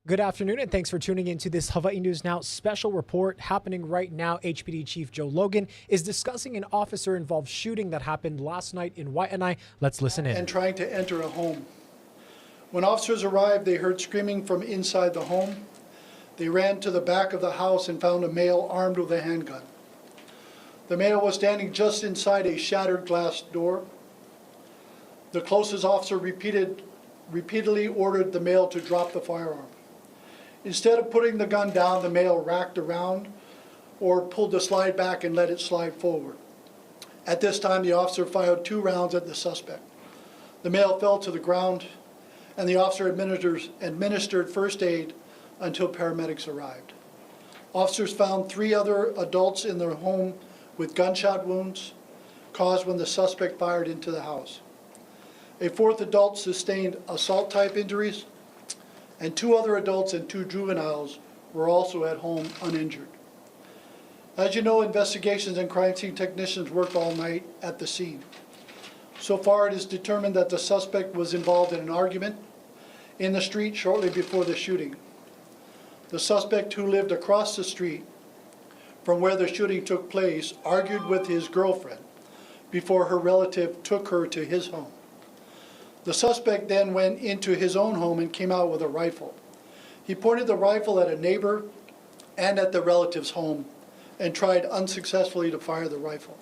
Good afternoon, and thanks for tuning into this Hawaii News Now special report happening right now. HPD Chief Joe Logan is discussing an officer-involved shooting that happened last night in Waianae. Let's listen in. And trying to enter a home. When officers arrived, they heard screaming from inside the home. They ran to the back of the house and found a male armed with a handgun. The male was standing just inside a shattered glass door. The closest officer repeatedly ordered the male to drop the firearm. Instead of putting the gun down, the male racked around or pulled the slide back and let it slide forward. At this time, the officer fired 2 rounds at the suspect. The male fell to the ground, and the officer administered first aid until paramedics arrived. Officers found 3 other adults in their home with gunshot wounds caused when the suspect fired into the house. A 4th adult sustained assault-type injuries, and 2 other adults and 2 juveniles were also at home uninjured. As you know, investigations and crime scene technicians worked all night at the scene. So far, it is determined that the suspect was involved in an argument in the street shortly before the shooting. The suspect, who lived across the street from where the shooting took place, argued with his girlfriend before her relative took her to his home. The suspect then went into his own home and came out with a rifle. He pointed the rifle at a neighbor and at the relative's home and tried unsuccessfully to fire the rifle.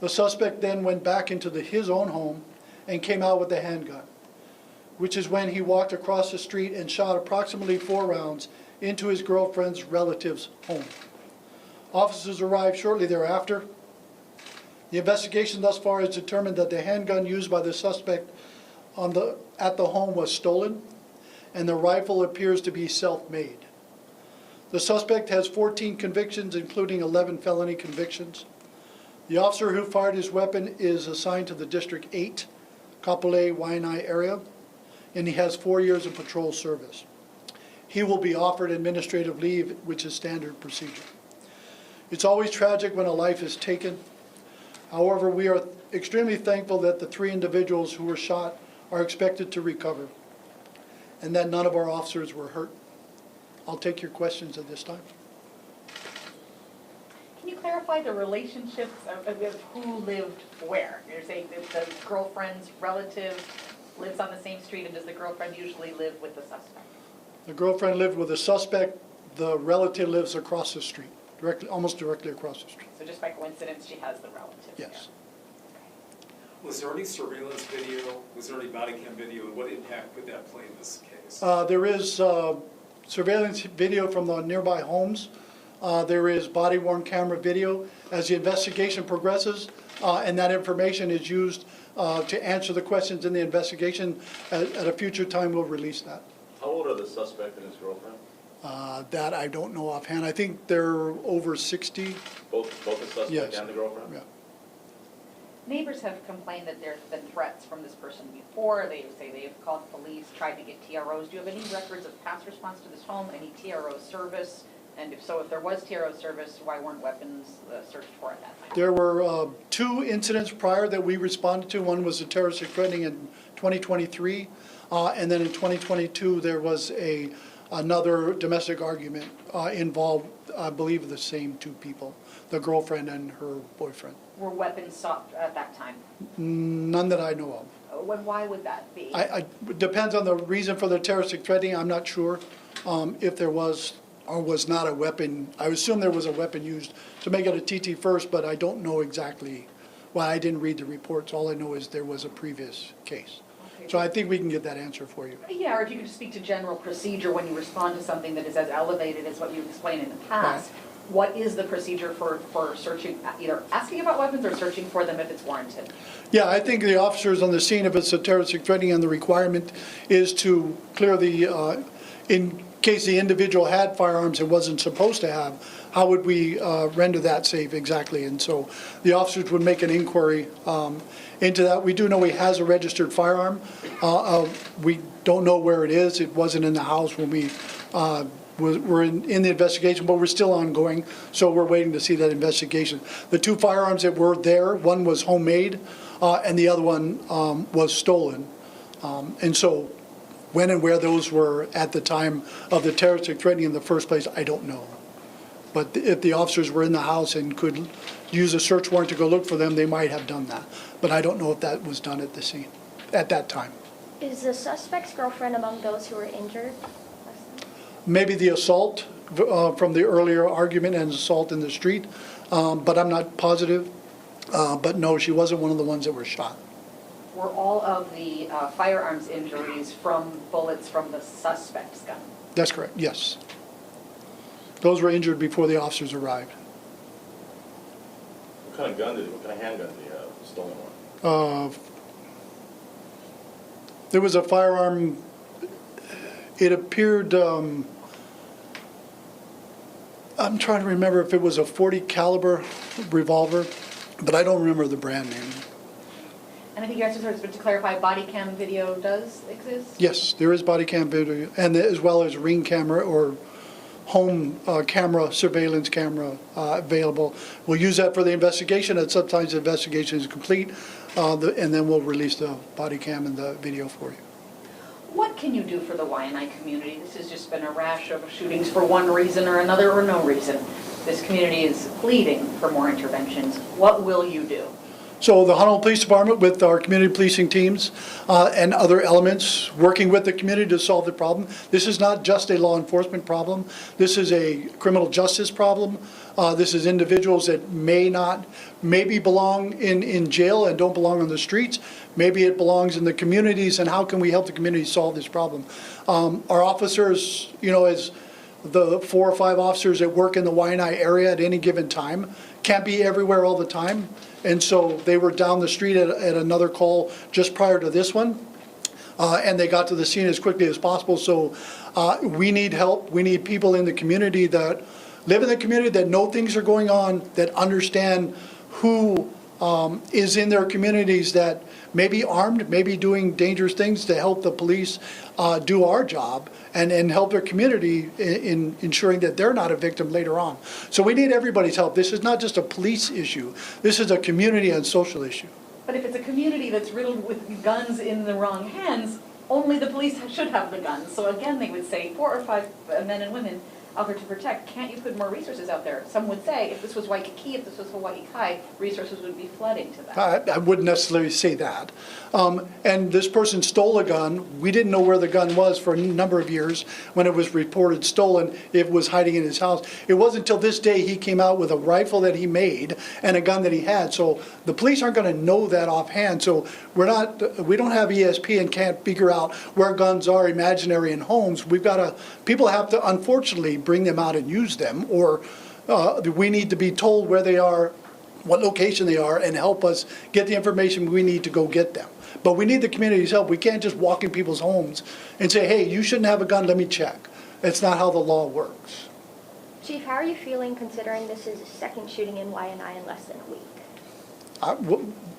The suspect then went back into his own home and came out with a handgun, which is when he walked across the street and shot approximately 4 rounds into his girlfriend's relative's home. Officers arrived shortly thereafter. The investigation thus far has determined that the handgun used by the suspect at the home was stolen, and the rifle appears to be self-made. The suspect has 14 convictions, including 11 felony convictions. The officer who fired his weapon is assigned to the District 8, Kapolei, Waianae area, and he has 4 years of patrol service. He will be offered administrative leave, which is standard procedure. It's always tragic when a life is taken. However, we are extremely thankful that the 3 individuals who were shot are expected to recover and that none of our officers were hurt. I'll take your questions at this time. Can you clarify the relationships of who lived where? You're saying that the girlfriend's relative lives on the same street, and does the girlfriend usually live with the suspect? The girlfriend lived with the suspect. The relative lives across the street, almost directly across the street. So just by coincidence, she has the relative. Yes. There. Was there any surveillance video? Was there any body cam video? And what impact would that play in this case? There is surveillance video from the nearby homes. There is body-worn camera video. As the investigation progresses, and that information is used to answer the questions in the investigation, at a future time we'll release that. How old are the suspect and his girlfriend? That I don't know offhand. I think they're over 60. Both the suspect Yes. and the girlfriend? Yeah. Neighbors have complained that there's been threats from this person before. They say they have called police, tried to get TROs. Do you have any records of past response to this home, any TRO service? And if so, if there was TRO service, why weren't weapons searched for at that time? There were 2 incidents prior that we responded to. One was a terroristic threatening in 2023, and then in 2022 there was another domestic argument involved, I believe, the same 2 people, the girlfriend and her boyfriend. Were weapons sought at that time? None that I know of. Why would that be? It depends on the reason for the terroristic threatening. I'm not sure if there was or was not a weapon. I assume there was a weapon used to make it a TT first, but I don't know exactly. Well, I didn't read the reports. All I know is there was a previous case. Okay. So I think we can get that answer for you. Yeah, or if you could just speak to general procedure when you respond to something that is as elevated as what you've explained in the past. Right. What is the procedure for searching, either asking about weapons or searching for them if it's warranted? Yeah, I think the officers on the scene, if it's a terroristic threatening, and the requirement is to clear the, in case the individual had firearms and wasn't supposed to have, how would we render that safe exactly? And so the officers would make an inquiry into that. We do know he has a registered firearm. We don't know where it is. It wasn't in the house when we we're in the investigation, but we're still ongoing, so we're waiting to see that investigation. The 2 firearms that were there, one was homemade, and the other one was stolen. And so When and where those were at the time of the terroristic threatening in the first place, I don't know. But if the officers were in the house and could use a search warrant to go look for them, they might have done that. But I don't know if that was done at the scene at that time. Is the suspect's girlfriend among those who were injured? Maybe the assault from the earlier argument and assault in the street, but I'm not positive. But no, she wasn't one of the ones that were shot. Were all of the firearms injuries from bullets from the suspect's gun? That's correct, yes. Those were injured before the officers arrived. What kind of handgun did he have, the stolen one? There was a firearm, it appeared, I'm trying to remember if it was a .40 caliber revolver, but I don't remember the brand name. And I think you asked us to clarify, body cam video does exist? Yes, there is body cam video, and as well as ring camera or home camera, surveillance camera available. We'll use that for the investigation, and sometimes the investigation is complete, and then we'll release the body cam and the video for you. What can you do for the Waianae community? This has just been a rash of shootings for one reason or another or no reason. This community is pleading for more interventions. What will you do? So the Honolulu Police Department, with our community policing teams and other elements, working with the community to solve the problem. This is not just a law enforcement problem. This is a criminal justice problem. This is individuals that maybe belong in jail and don't belong on the streets. Maybe it belongs in the communities, and how can we help the community solve this problem? Our officers, as the 4 or 5 officers that work in the Waianae area at any given time, can't be everywhere all the time. And so they were down the street at another call just prior to this one, and they got to the scene as quickly as possible. So we need help. We need people in the community that live in the community, that know things are going on, that understand who is in their communities that may be armed, may be doing dangerous things, to help the police do our job and help their community in ensuring that they're not a victim later on. So we need everybody's help. This is not just a police issue. This is a community and social issue. But if it's a community that's riddled with guns in the wrong hands, only the police should have the guns. So again, they would say 4 or 5 men and women out there to protect. Can't you put more resources out there? Some would say if this was Waikiki, if this was Hawaii Kai, resources would be flooding to that. I wouldn't necessarily say that. And this person stole a gun. We didn't know where the gun was for a number of years when it was reported stolen. It was hiding in his house. It wasn't until this day he came out with a rifle that he made and a gun that he had. So the police aren't going to know that offhand. So we don't have ESP and can't figure out where guns are imaginary in homes. People have to unfortunately bring them out and use them, or we need to be told where they are, what location they are, and help us get the information we need to go get them. But we need the community's help. We can't just walk in people's homes and say, hey, you shouldn't have a gun, let me check. It's not how the law works. Chief, how are you feeling considering this is the second shooting in Waianae in less than a week?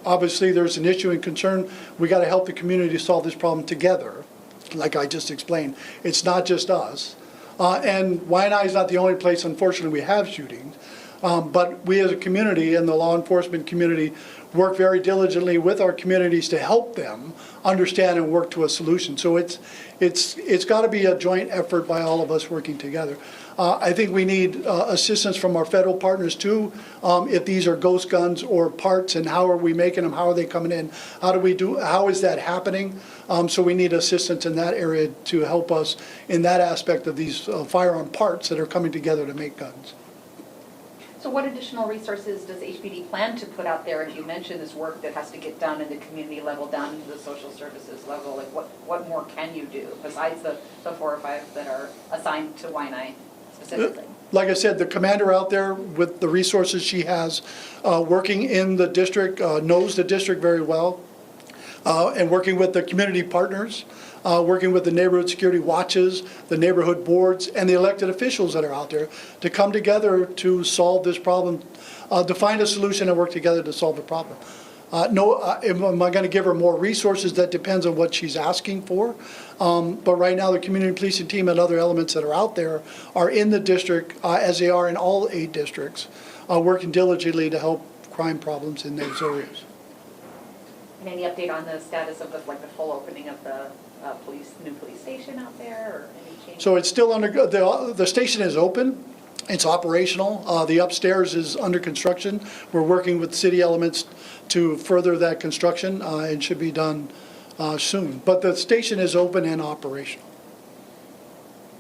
Obviously, there's an issue and concern. We got to help the community solve this problem together, like I just explained. It's not just us. And Waianae is not the only place, unfortunately, we have shootings. But we as a community and the law enforcement community work very diligently with our communities to help them understand and work to a solution. So it's got to be a joint effort by all of us working together. I think we need assistance from our federal partners too. If these are ghost guns or parts, and how are we making them? How are they coming in? How is that happening? So we need assistance in that area to help us in that aspect of these firearm parts that are coming together to make guns. So what additional resources does HPD plan to put out there? If you mentioned this work that has to get done in the community level, down into the social services level, like what more can you do besides the 4 or 5 that are assigned to Waianae specifically? Like I said, the commander out there with the resources she has, working in the district, knows the district very well, and working with the community partners, working with the neighborhood security watches, the neighborhood boards, and the elected officials that are out there to come together to solve this problem, to find a solution and work together to solve the problem. Am I going to give her more resources? That depends on what she's asking for. But right now, the community policing team and other elements that are out there are in the district, as they are in all 8 districts, working diligently to help crime problems in those areas. And any update on the status of the full opening of the new police station out there, or any changes? So it's still the station is open. It's operational. The upstairs is under construction. We're working with city elements to further that construction and should be done soon. But the station is open and operational.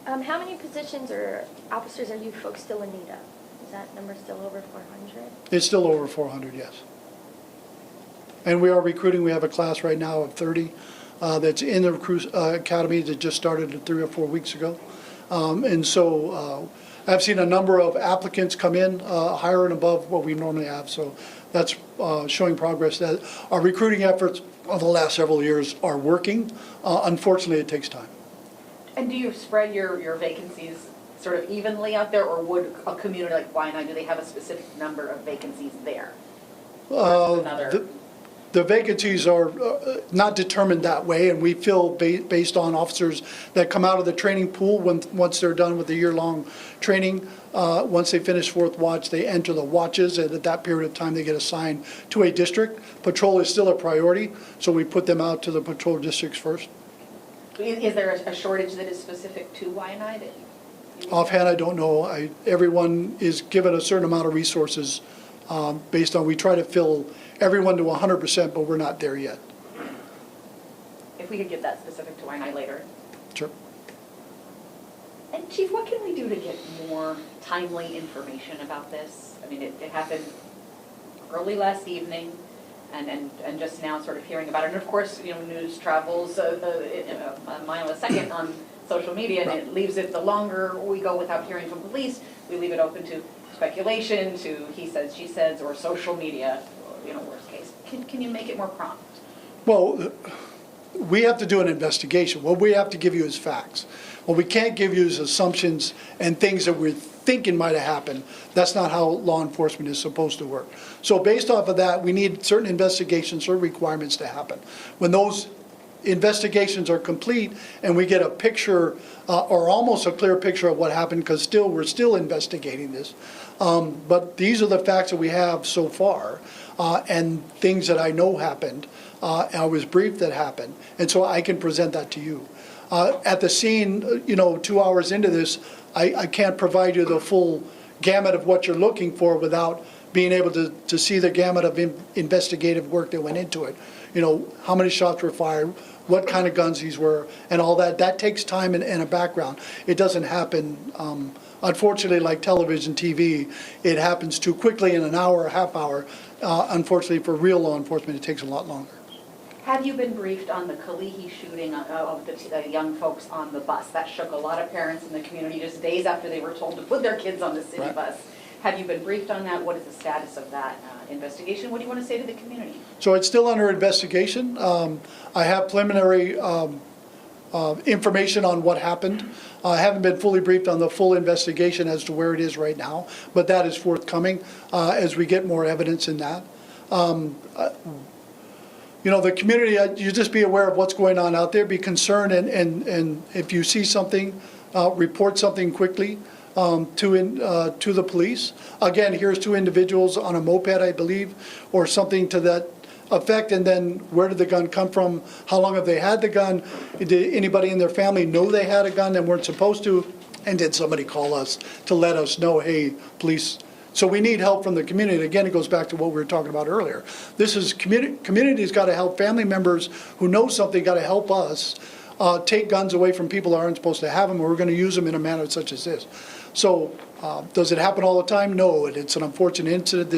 How many positions or officers are you folks still in need of? Is that number still over 400? It's still over 400, yes. And we are recruiting. We have a class right now of 30 that's in the recruit academy that just started 3 or 4 weeks ago. And so I've seen a number of applicants come in higher and above what we normally have. So that's showing progress. That our recruiting efforts of the last several years are working. Unfortunately, it takes time. And do you spread your vacancies sort of evenly out there, or would a community like Waianae, do they have a specific number of vacancies there? The vacancies are not determined that way, and we fill based on officers that come out of the training pool once they're done with the year-long training. Once they finish fourth watch, they enter the watches, and at that period of time, they get assigned to a district. Patrol is still a priority, so we put them out to the patrol districts first. Is there a shortage that is specific to Waianae? Offhand, I don't know. Everyone is given a certain amount of resources based on, we try to fill everyone to 100%, but we're not there yet. If we could get that specific to Waianae later. Sure. And Chief, what can we do to get more timely information about this? I mean, it happened early last evening, and just now sort of hearing about it. And of course, you know, news travels a mile a second on social media, and it leaves it, the longer we go without hearing from police, we leave it open to speculation, to he says, she says, or social media, you know, worst case. Can you make it more prompt? Well, we have to do an investigation. What we have to give you is facts. What we can't give you is assumptions and things that we're thinking might have happened. That's not how law enforcement is supposed to work. So based off of that, we need certain investigations, certain requirements to happen. When those investigations are complete and we get a picture or almost a clear picture of what happened, because we're still investigating this. But these are the facts that we have so far and things that I know happened. I was briefed that happened, and so I can present that to you. At the scene, you know, 2 hours into this, I can't provide you the full gamut of what you're looking for without being able to see the gamut of investigative work that went into it. You know, how many shots were fired, what kind of guns these were, and all that. That takes time and a background. It doesn't happen, unfortunately, like television, TV. It happens too quickly in an hour or half hour. Unfortunately, for real law enforcement, it takes a lot longer. Have you been briefed on the Kalihi shooting of the young folks on the bus? That shook a lot of parents in the community just days after they were told to put their kids on the city Right. bus. Have you been briefed on that? What is the status of that investigation? What do you want to say to the community? So it's still under investigation. I have preliminary information on what happened. I haven't been fully briefed on the full investigation as to where it is right now, but that is forthcoming as we get more evidence in that. You know, the community, you just be aware of what's going on out there, be concerned, and if you see something, report something quickly to the police. Again, here's 2 individuals on a moped, I believe, or something to that effect, and then where did the gun come from? How long have they had the gun? Did anybody in their family know they had a gun and weren't supposed to? And did somebody call us to let us know, hey, police? So we need help from the community. Again, it goes back to what we were talking about earlier. This is community's got to help. Family members who know something got to help us take guns away from people that aren't supposed to have them, or we're going to use them in a manner such as this. So does it happen all the time? No, it's an unfortunate incident.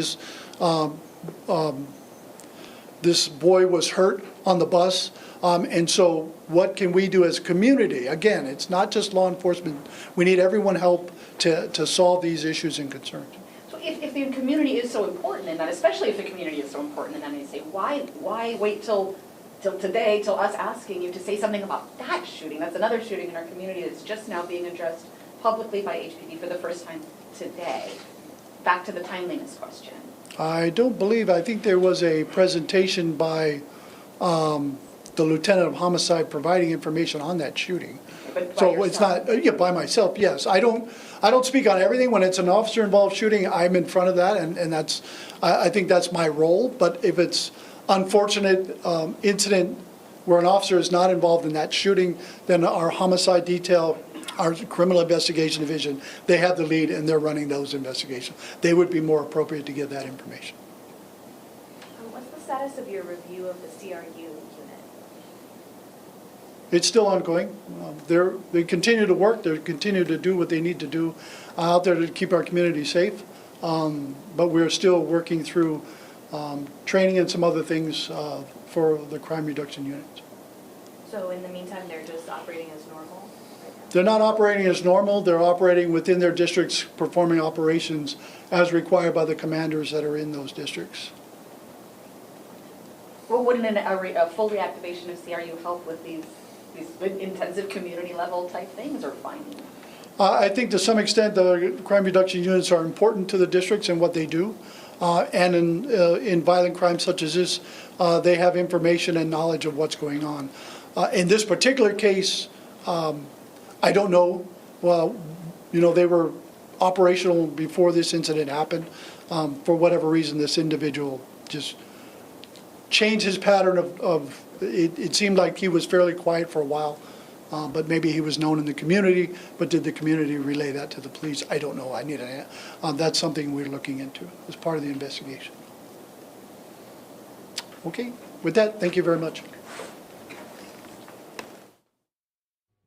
This boy was hurt on the bus, and so what can we do as a community? Again, it's not just law enforcement. We need everyone help to solve these issues and concerns. So if the community is so important in that, especially if the community is so important in that, and you say, why wait till today, till us asking you to say something about that shooting? That's another shooting in our community that's just now being addressed publicly by HPD for the first time today. Back to the timeliness question. I think there was a presentation by the lieutenant of homicide providing information on that shooting. But by So yourself. it's not, by myself, yes. I don't speak on everything. When it's an officer-involved shooting, I'm in front of that, and I think that's my role. But if it's unfortunate incident where an officer is not involved in that shooting, then our homicide detail, our criminal investigation division, they have the lead and they're running those investigations. They would be more appropriate to give that information. What's the status of your review of the CRU unit? It's still ongoing. They continue to work. They continue to do what they need to do out there to keep our community safe. But we're still working through training and some other things for the crime reduction units. So in the meantime, they're just operating as normal right now? They're not operating as normal. They're operating within their districts, performing operations as required by the commanders that are in those districts. Well, wouldn't a full reactivation of CRU help with these intensive community level type things or finding? I think to some extent the crime reduction units are important to the districts and what they do. And in violent crimes such as this, they have information and knowledge of what's going on. In this particular case, I don't know. Well, they were operational before this incident happened. For whatever reason, this individual just changed his pattern of it seemed like he was fairly quiet for a while, but maybe he was known in the community, but did the community relay that to the police? I don't know. I need that's something we're looking into as part of the investigation. Okay, with that, thank you very much.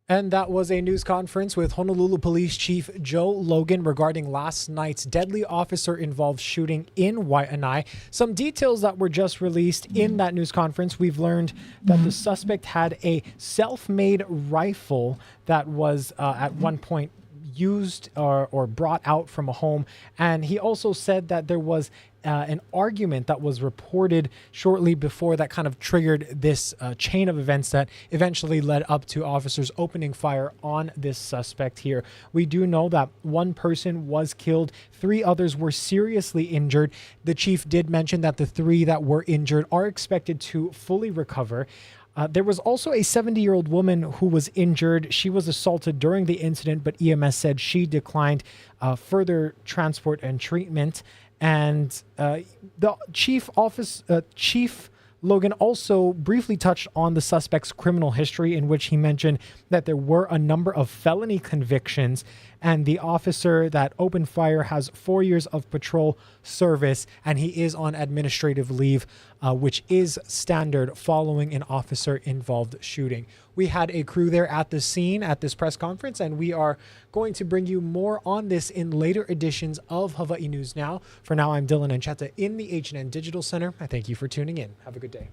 And that was a news conference with Honolulu Police Chief Joe Logan regarding last night's deadly officer-involved shooting in Waianae. Some details that were just released in that news conference. We've learned that the suspect had a self-made rifle that was at one point used or brought out from a home. And he also said that there was an argument that was reported shortly before that kind of triggered this chain of events that eventually led up to officers opening fire on this suspect here. We do know that one person was killed, 3 others were seriously injured. The chief did mention that the 3 that were injured are expected to fully recover. There was also a 70-year-old woman who was injured. She was assaulted during the incident, but EMS said she declined further transport and treatment. And the Chief Logan also briefly touched on the suspect's criminal history, in which he mentioned that there were a number of felony convictions, and the officer that opened fire has 4 years of patrol service, and he is on administrative leave, which is standard following an officer-involved shooting. We had a crew there at the scene at this press conference, and we are going to bring you more on this in later editions of Hawaii News Now. For now, I'm Dylan Ancheta in the H&N Digital Center. I thank you for tuning in. Have a good day.